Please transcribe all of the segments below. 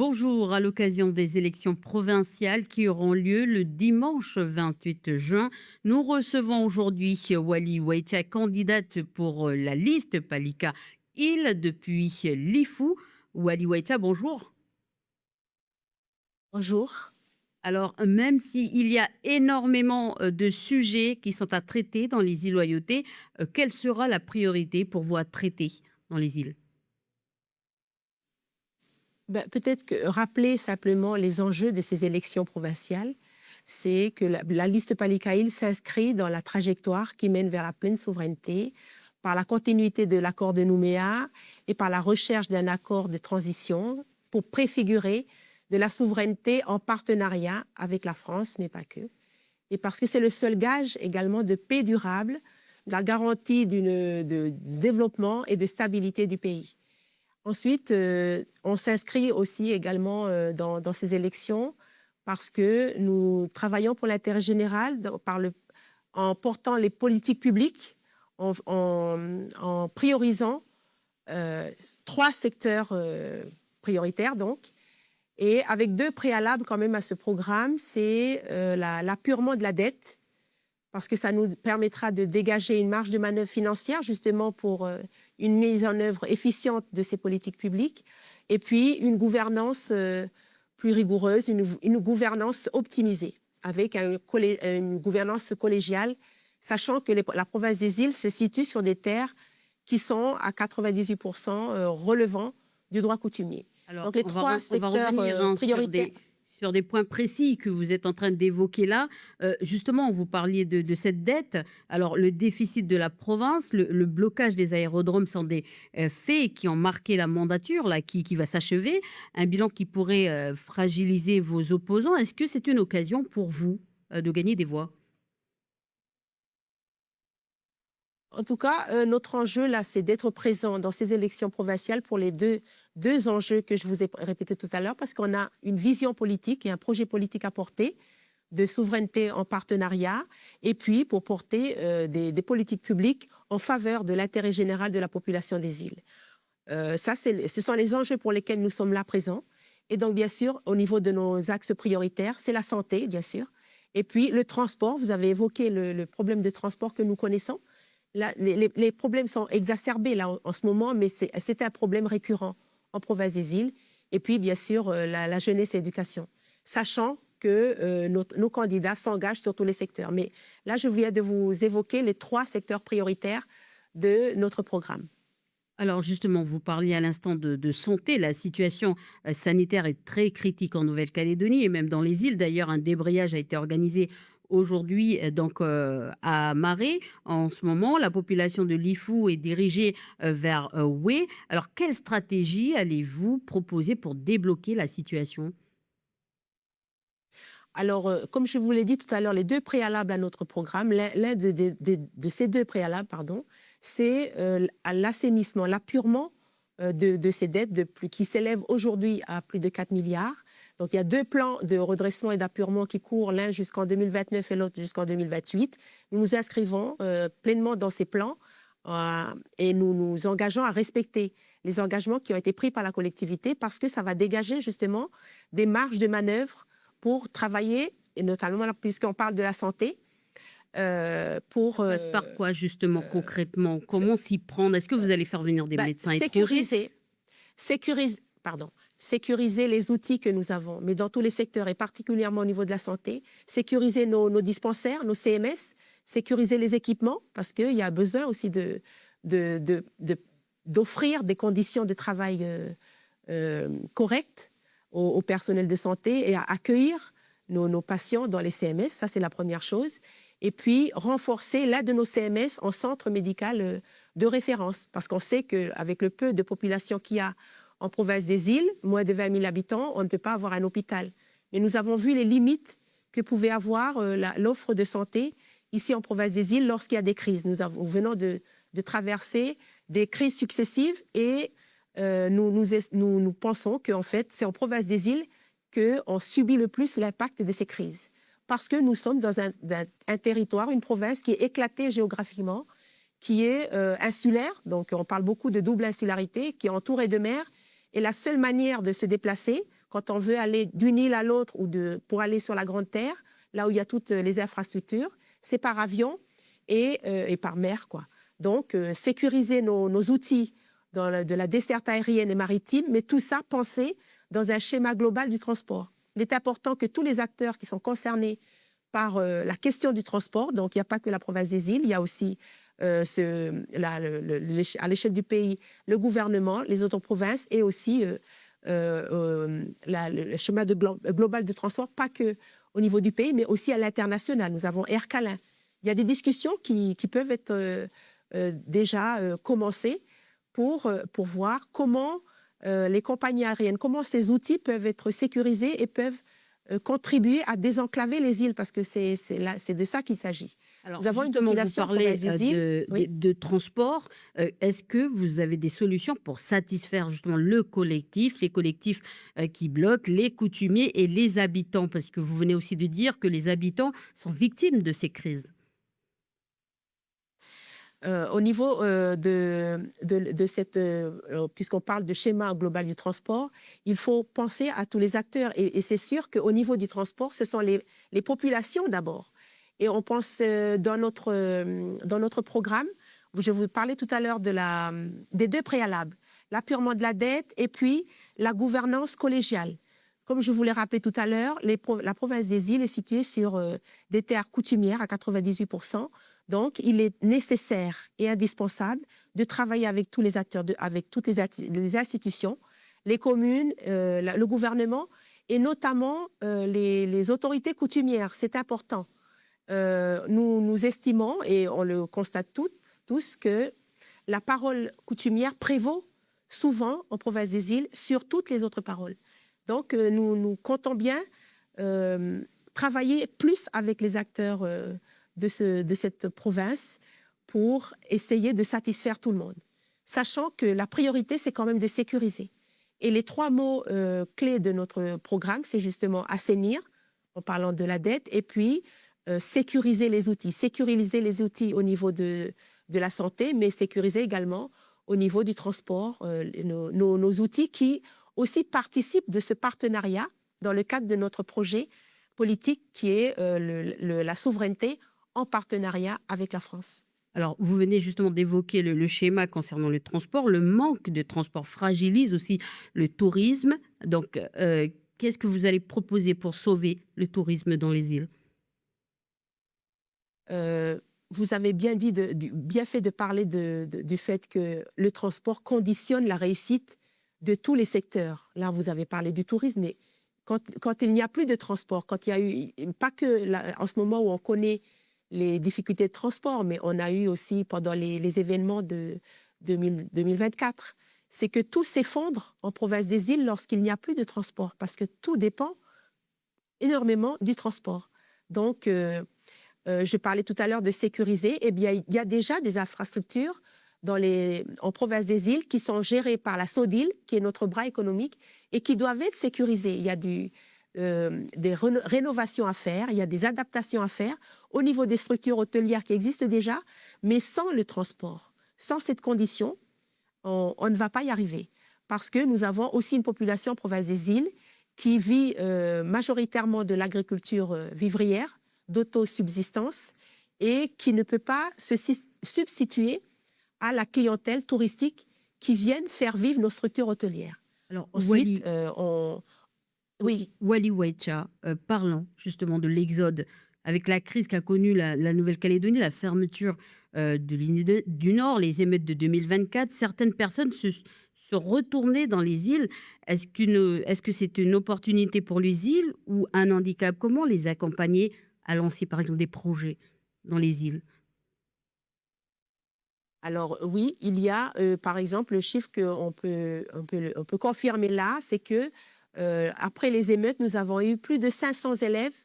Bonjour, à l'occasion des élections provinciales qui auront lieu le dimanche 28 juin, nous recevons aujourd'hui Wali Waïtia, candidate pour la liste Palika Il depuis Lifou. Wali Waïtia, bonjour. Bonjour. Alors, même s'il y a énormément de sujets qui sont à traiter dans les îles Loyauté, quelle sera la priorité pour vous à traiter dans les îles? Peut-être que rappeler simplement les enjeux de ces élections provinciales, c'est que la liste Palikaïl s'inscrit dans la trajectoire qui mène vers la pleine souveraineté par la continuité de l'accord de Nouméa et par la recherche d'un accord de transition pour préfigurer de la souveraineté en partenariat avec la France, mais pas que. Et parce que c'est le seul gage également de paix durable, la garantie du développement et de stabilité du pays. Ensuite, on s'inscrit aussi également dans ces élections parce que nous travaillons pour l'intérêt général en portant les politiques publiques, en priorisant trois secteurs prioritaires donc, et avec deux préalables quand même à ce programme, c'est l'apurement de la dette, parce que ça nous permettra de dégager une marge de manœuvre financière justement pour une mise en œuvre efficiente de ces politiques publiques, et puis une gouvernance plus rigoureuse, une gouvernance optimisée, avec une gouvernance collégiale, sachant que la province des îles se situe sur des terres qui sont à 98% relevant du droit coutumier. Alors, Donc les trois on va secteurs revenir hein, prioritaires. sur des points précis que vous êtes en train d'évoquer là. Justement, vous parliez de cette dette. Alors, le déficit de la province, le blocage des aérodromes sont des faits qui ont marqué la mandature, là, qui va s'achever. Un bilan qui pourrait fragiliser vos opposants. Est-ce que c'est une occasion pour vous de gagner des voix? En tout cas, notre enjeu, là, c'est d'être présent dans ces élections provinciales pour les deux enjeux que je vous ai répétés tout à l'heure, parce qu'on a une vision politique et un projet politique à porter, de souveraineté en partenariat, et puis pour porter des politiques publiques en faveur de l'intérêt général de la population des îles. Ce sont les enjeux pour lesquels nous sommes là présents. Et donc, bien sûr, au niveau de nos axes prioritaires, c'est la santé, bien sûr. Et puis, le transport, vous avez évoqué le problème de transport que nous connaissons. Là, les problèmes sont exacerbés là, en ce moment, mais c'est un problème récurrent en province des îles. Et puis, bien sûr, la jeunesse et l'éducation. Sachant que nos candidats s'engagent sur tous les secteurs. Mais là, je viens de vous évoquer les trois secteurs prioritaires de notre programme. Alors justement, vous parliez à l'instant de santé. La situation sanitaire est très critique en Nouvelle-Calédonie et même dans les îles. D'ailleurs, un débrayage a été organisé aujourd'hui à Maré. En ce moment, la population de Lifou est dirigée vers Oué. Alors, quelle stratégie allez-vous proposer pour débloquer la situation? Alors, comme je vous l'ai dit tout à l'heure, les deux préalables à notre programme, l'un de ces deux préalables, pardon, c'est l'assainissement, l'apurement de ces dettes qui s'élèvent aujourd'hui à plus de 4 milliards. Donc, il y a deux plans de redressement et d'apurement qui courent, l'un jusqu'en 2029 et l'autre jusqu'en 2028. Nous nous inscrivons pleinement dans ces plans et nous nous engageons à respecter les engagements qui ont été pris par la collectivité parce que ça va dégager justement des marges de manœuvre pour travailler, et notamment puisqu'on parle de la santé, pour Ça passe par quoi justement concrètement? Comment s'y prendre? Est-ce que vous allez faire venir des médecins étrangers? sécuriser, pardon, sécuriser les outils que nous avons, mais dans tous les secteurs et particulièrement au niveau de la santé, sécuriser nos dispensaires, nos CMS, sécuriser les équipements, parce qu'il y a besoin aussi d'offrir des conditions de travail correctes au personnel de santé et à accueillir nos patients dans les CMS. Ça, c'est la première chose. Et puis, renforcer l'aide de nos CMS en centre médical de référence. Parce qu'on sait qu'avec le peu de population qu'il y a en province des îles, moins de 20 000 habitants, on ne peut pas avoir un hôpital. Mais nous avons vu les limites que pouvait avoir l'offre de santé ici en province des îles lorsqu'il y a des crises. Nous venons de traverser des crises successives et nous pensons qu'en fait, c'est en province des îles qu'on subit le plus l'impact de ces crises. Parce que nous sommes dans un territoire, une province qui est éclatée géographiquement, qui est insulaire, donc on parle beaucoup de double insularité, qui est entourée de mer, et la seule manière de se déplacer quand on veut aller d'une île à l'autre pour aller sur la Grande Terre, là où il y a toutes les infrastructures, c'est par avion et par mer, quoi. Donc, sécuriser nos outils de la desserte aérienne et maritime, mais tout ça pensé dans un schéma global du transport. Il est important que tous les acteurs qui sont concernés par la question du transport, donc il n'y a pas que la province des îles, il y a aussi à l'échelle du pays, le gouvernement, les autres provinces et aussi le schéma global de transport, pas que au niveau du pays, mais aussi à l'international. Nous avons Air Calin. Il y a des discussions qui peuvent être déjà commencées pour voir comment les compagnies aériennes, comment ces outils peuvent être sécurisés et peuvent contribuer à désenclaver les îles, parce que c'est de ça qu'il s'agit. Alors Nous avons une justement, vous population en parlez province des îles. Oui. de transport. Est-ce que vous avez des solutions pour satisfaire justement le collectif, les collectifs qui bloquent, les coutumiers et les habitants? Parce que vous venez aussi de dire que les habitants sont victimes de ces crises. Au niveau de cette, puisqu'on parle de schéma global du transport, il faut penser à tous les acteurs. Et c'est sûr qu'au niveau du transport, ce sont les populations d'abord. Et on pense dans notre programme, je vous parlais tout à l'heure des deux préalables, l'apurement de la dette et puis la gouvernance collégiale. Comme je vous l'ai rappelé tout à l'heure, la province des îles est située sur des terres coutumières à 98%. Donc, il est nécessaire et indispensable de travailler avec tous les acteurs, avec toutes les institutions, les communes, le gouvernement et notamment les autorités coutumières. C'est important. Nous estimons, et on le constate tous, que la parole coutumière prévaut souvent en province des îles sur toutes les autres paroles. Donc, nous comptons bien travailler plus avec les acteurs de cette province pour essayer de satisfaire tout le monde, sachant que la priorité, c'est quand même de sécuriser. Et les trois mots clés de notre programme, c'est justement assainir, en parlant de la dette, et puis sécuriser les outils. Sécuriser les outils au niveau de la santé, mais sécuriser également au niveau du transport, nos outils qui aussi participent de ce partenariat dans le cadre de notre projet politique qui est la souveraineté en partenariat avec la France. Alors, vous venez justement d'évoquer le schéma concernant le transport. Le manque de transport fragilise aussi le tourisme. Donc, qu'est-ce que vous allez proposer pour sauver le tourisme dans les îles? Vous avez bien bien fait de parler du fait que le transport conditionne la réussite de tous les secteurs. Là, vous avez parlé du tourisme, mais quand il n'y a plus de transport, quand il y a eu, pas que en ce moment où on connaît les difficultés de transport, mais on a eu aussi pendant les événements de 2024, c'est que tout s'effondre en province des îles lorsqu'il n'y a plus de transport, parce que tout dépend énormément du transport. Donc, je parlais tout à l'heure de sécuriser. Eh bien, il y a déjà des infrastructures en province des îles qui sont gérées par la SODIL, qui est notre bras économique, et qui doivent être sécurisées. Il y a des rénovations à faire, il y a des adaptations à faire au niveau des structures hôtelières qui existent déjà, mais sans le transport, sans cette condition, on ne va pas y arriver. Parce que nous avons aussi une population en province des îles qui vit majoritairement de l'agriculture vivrière, d'autosubsistance, et qui ne peut pas se substituer à la clientèle touristique qui viennent faire vivre nos structures hôtelières. Alors, Ensuite, oui. Wally Wecha, parlant justement de l'exode avec la crise qu'a connue la Nouvelle-Calédonie, la fermeture de l'île du Nord, les émeutes de 2024, certaines personnes se retournaient dans les îles. Est-ce que c'est une opportunité pour les îles ou un handicap? Comment les accompagner à lancer, par exemple, des projets dans les îles? Alors oui, il y a, par exemple, le chiffre qu'on on peut confirmer là, c'est que après les émeutes, nous avons eu plus de 500 élèves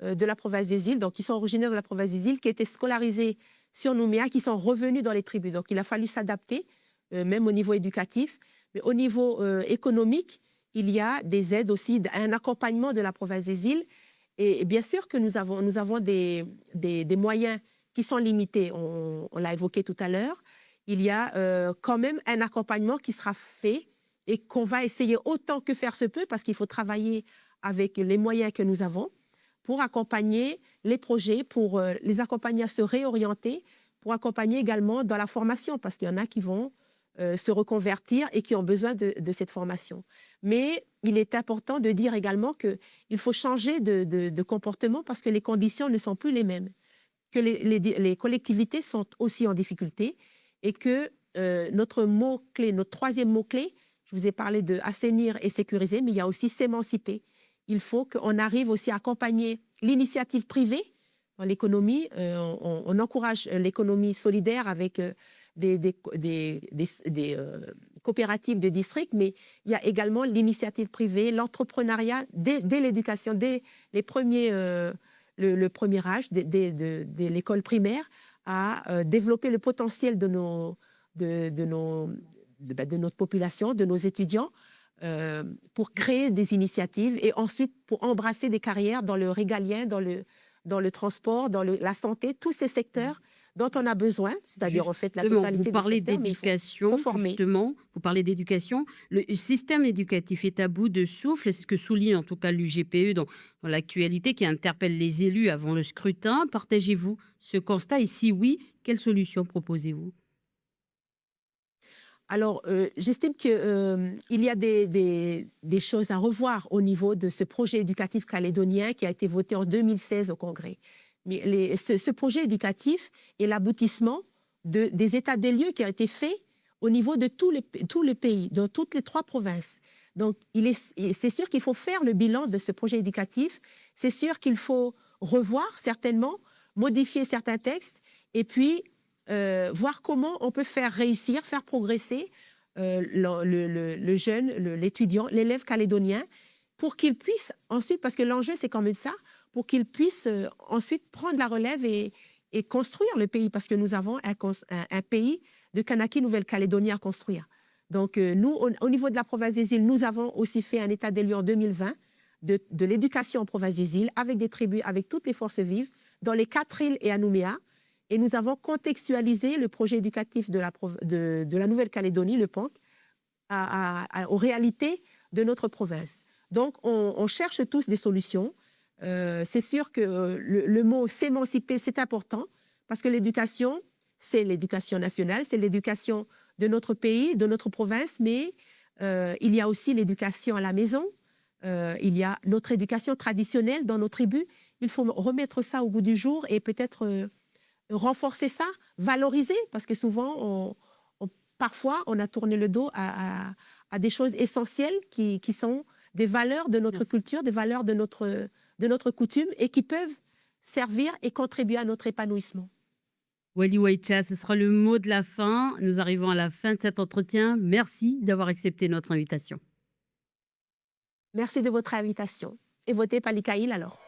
de la province des îles, donc qui sont originaires de la province des îles, qui étaient scolarisés sur Nouméa, qui sont revenus dans les tribus. Donc il a fallu s'adapter, même au niveau éducatif, mais au niveau économique, il y a des aides aussi, un accompagnement de la province des îles. Et bien sûr que nous avons des moyens qui sont limités. On l'a évoqué tout à l'heure. Il y a quand même un accompagnement qui sera fait, et qu'on va essayer autant que faire se peut, parce qu'il faut travailler avec les moyens que nous avons pour accompagner les projets, pour les accompagner à se réorienter, pour accompagner également dans la formation, parce qu'il y en a qui vont se reconvertir et qui ont besoin de cette formation. Mais il est important de dire également qu'il faut changer de comportement parce que les conditions ne sont plus les mêmes, que les collectivités sont aussi en difficulté et que notre mot-clé, notre troisième mot-clé, je vous ai parlé de assainir et sécuriser, mais il y a aussi s'émanciper. Il faut qu'on arrive aussi à accompagner l'initiative privée dans l'économie. On encourage l'économie solidaire avec des coopératives de district, mais il y a également l'initiative privée, l'entrepreneuriat dès l'éducation, dès les premiers, le premier âge, de l'école primaire, à développer le potentiel de notre population, de nos étudiants, pour créer des initiatives et ensuite pour embrasser des carrières dans le régalien, dans le transport, dans la santé, tous ces secteurs dont on a besoin, c'est-à-dire en fait la Justement, totalité vous des parlez secteurs, mais il faut d'éducation, former. justement, vous parlez d'éducation. Le système éducatif est à bout de souffle, c'est ce que souligne en tout cas l'UGPE dans l'actualité qui interpelle les élus avant le scrutin. Partagez-vous ce constat et si oui, quelles solutions proposez-vous? Alors, j'estime qu'il y a des choses à revoir au niveau de ce projet éducatif calédonien qui a été voté en 2016 au Congrès. Mais ce projet éducatif est l'aboutissement des états des lieux qui ont été faits au niveau de tout le pays, dans toutes les 3 provinces. Donc, c'est sûr qu'il faut faire le bilan de ce projet éducatif. C'est sûr qu'il faut revoir certainement, modifier certains textes et puis voir comment on peut faire réussir, faire progresser le jeune, l'étudiant, l'élève calédonien, pour qu'il puisse ensuite, parce que l'enjeu c'est quand même ça, pour qu'il puisse ensuite prendre la relève et construire le pays, parce que nous avons un pays de Kanaki Nouvelle-Calédonie à construire. Donc nous, au niveau de la province des îles, nous avons aussi fait un état des lieux en 2020 de l'éducation en province des îles, avec des tribus, avec toutes les forces vives, dans les 4 îles et à Nouméa. Et nous avons contextualisé le projet éducatif de la Nouvelle-Calédonie, le PANC, aux réalités de notre province. Donc, on cherche tous des solutions. C'est sûr que le mot s'émanciper, c'est important, parce que l'éducation, c'est l'éducation nationale, c'est l'éducation de notre pays, de notre province, mais il y a aussi l'éducation à la maison, il y a notre éducation traditionnelle dans nos tribus. Il faut remettre ça au goût du jour et peut-être renforcer ça, valoriser, parce que souvent, parfois, on a tourné le dos à des choses essentielles qui sont des valeurs de notre culture, des valeurs de notre coutume et qui peuvent servir et contribuer à notre épanouissement. Wally Waïcha, ce sera le mot de la fin. Nous arrivons à la fin de cet entretien. Merci d'avoir accepté notre invitation. Merci de votre invitation. Et votez Palikaïl alors.